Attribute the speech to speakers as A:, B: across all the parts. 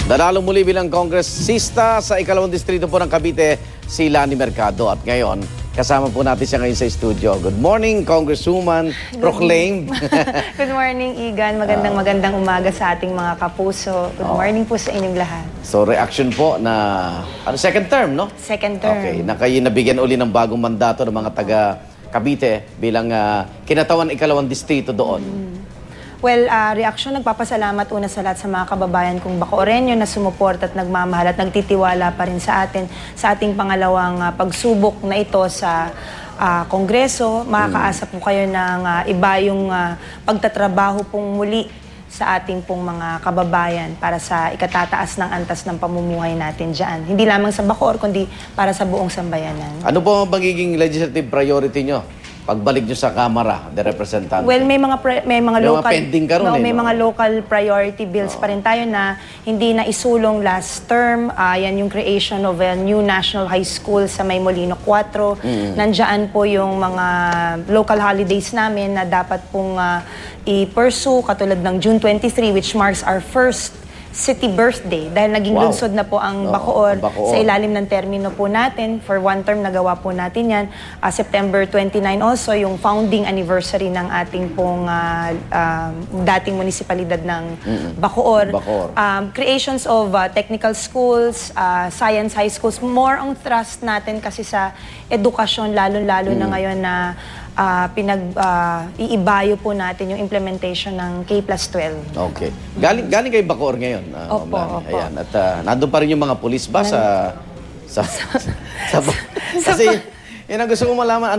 A: Nanalo muli bilang kongresista sa ikalawang distrito po ng Cavite, si Lani Mercado. At ngayon, kasama po natin siya ngayon sa studio. Good morning, Congresswoman Proclaimed.
B: Good morning, Igan. Magandang umaga sa ating mga kapuso. Good morning po sa inyong lahat.
A: So, reaction po na second term, no?
B: Second term.
A: Okay, na kayo nabigyan uli ng bagong mandato ng mga taga Cavite bilang kinatawan ikalawang distrito doon.
B: Well, reaksyon, nagpapasalamat una sa lahat sa mga kababayan kong Bacooreno na sumuport at nagmamahal at nagtitiwala pa rin sa atin sa ating pangalawang pagsubok na ito sa Kongreso. Makakaasa po kayo ng iba yung pagtatrabaho pong muli sa ating pong mga kababayan para sa ikatataas ng antas ng pamumuhay natin dyan. Hindi lamang sa Bacoor, kundi para sa buong sambayanan. Ano
A: po ang magiging legislative priority nyo pagbalik nyo sa Kamara, the representative?
B: Well, may mga local,
A: pending ka ron,
B: may mga local priority bills pa rin tayo na hindi na isulong last term. Yan yung creation of a new national high school sa May Molino 4. Nandiyan po yung mga local holidays namin na dapat pong i-pursue, katulad ng June 23, which marks our first city birthday dahil naging lungsod na po ang Bacoor sa ilalim ng termino po natin. For one term, nagawa po natin yan. September 29 also, yung founding anniversary ng ating pong dating munisipalidad ng Bacoor. Creations of technical schools, science high schools, more on thrust natin kasi sa edukasyon, lalo-lalo na ngayon na iibayo po natin yung implementation ng K+12.
A: Okay. Galing kay Bacoor ngayon.
B: Opo.
A: Ayan. At nandun pa rin yung mga pulis ba kasi yun ang gusto ko malaman,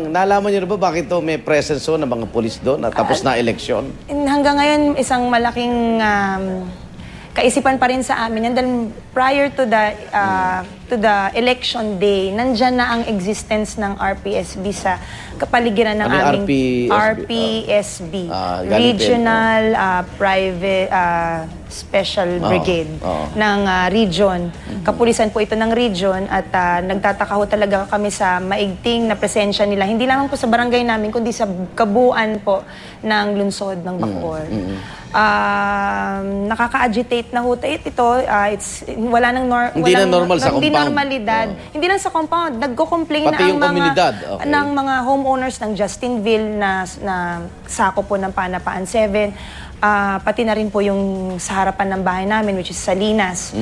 A: nalaman niyo na ba bakit may presence ng mga pulis doon na tapos na eleksyon?
B: Hanggang ngayon, isang malaking kaisipan pa rin sa amin yan dahil prior to the election day, nandyan na ang existence ng RPSB sa kapaligiran ng aming RPSB, Regional Private Special Brigade ng region. Kapulisan po ito ng region at nagtataka ho talaga kami sa maigting na presensya nila. Hindi lamang po sa barangay namin, kundi sa kabuuan po ng lungsod ng Bacoor. Nakaka-agitate na ho ito. Wala nang
A: hindi na normal sa compound.
B: Hindi normalidad. Hindi lang sa compound. Nagko-complain na ang mga ng mga homeowners ng Justinville na sako po ng Panapaan 7. Pati na rin po yung sa harapan ng bahay namin, which is Salinas.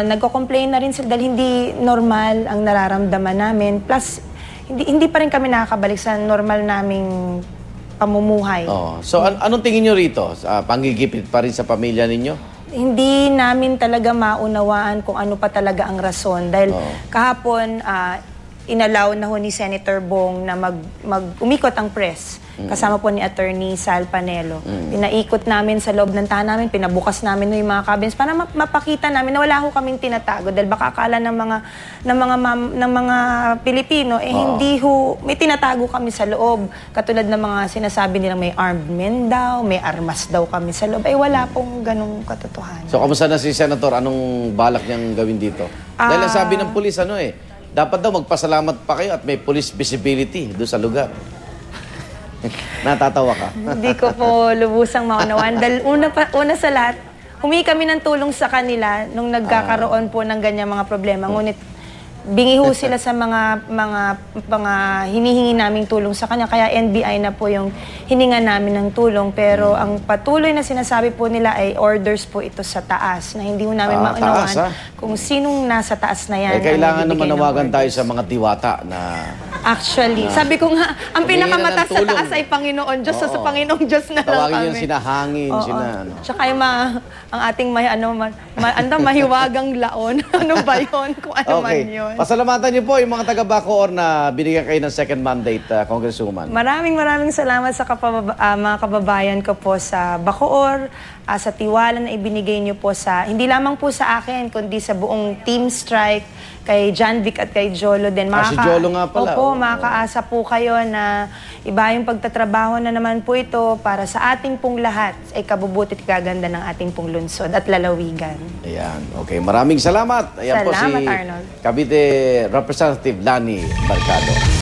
B: Nagko-complain na rin sila dahil hindi normal ang nararamdaman namin. Plus, hindi pa rin kami nakakabalik sa normal naming pamumuhay.
A: So, anong tingin nyo rito? Panggigipit pa rin sa pamilya ninyo?
B: Hindi namin talaga maunawaan kung ano pa talaga ang rason. Dahil kahapon, inalaw na ho ni Senator Bong na umikot ang press. Kasama po ni Attorney Sal Panelo. Pinaikot namin sa loob ng tahanan namin, pinabukas namin yung mga cabins para mapakita namin na wala ho kaming tinatago dahil baka akala ng mga Pilipino hindi ho may tinatago kami sa loob. Katulad ng mga sinasabi nilang may armed men daw, may armas daw kami sa loob. Wala pong ganung katotohanan.
A: So, kamusta na si Senator? Anong balak niyang gawin dito? Dahil ang sabi ng pulis, dapat daw magpasalamat pa kayo at may police visibility doon sa lugar. Natatawa ka?
B: Hindi ko po lubusang maunawaan. Dahil una sa lahat, humingi kami ng tulong sa kanila nung nagkakaroon po ng ganyan mga problema. Ngunit bingi ho sila sa mga hinihingi naming tulong sa kanya. Kaya NBI na po yung hininga namin ng tulong. Pero ang patuloy na sinasabi po nila ay orders po ito sa taas na hindi ho namin maunawaan kung sinong nasa taas na yan.
A: Kailangan naman manawagan tayo sa mga diwata na...
B: Actually, sabi ko nga, ang pinakamataas sa taas ay Panginoon Diyos. So sa Panginoong Diyos na lang kami.
A: Tawagin yung sinahangin,
B: Tsaka yung ang ating mahiwagang laon. Ano ba yun? Kung ano man yun.
A: Pasalamatan niyo po yung mga taga-Bacoor na binigyan kayo ng second mandate, Congresswoman.
B: Maraming salamat sa mga kababayan ko po sa Bacoor, sa tiwala na ibinigay niyo po hindi lamang po sa akin, kundi sa buong Team Strike, kay John Vic at kay Jolo din.
A: Si Jolo nga pala.
B: Opo, makakaasa po kayo na iba yung pagtatrabaho na naman po ito para sa ating pong lahat ay kabubuti at kaganda ng ating pong lungsod at lalawigan.
A: Ayan. Okay, maraming salamat. Ayan
B: salamat,
A: po si
B: Arnold.
A: Cavite Representative Lani Mercado.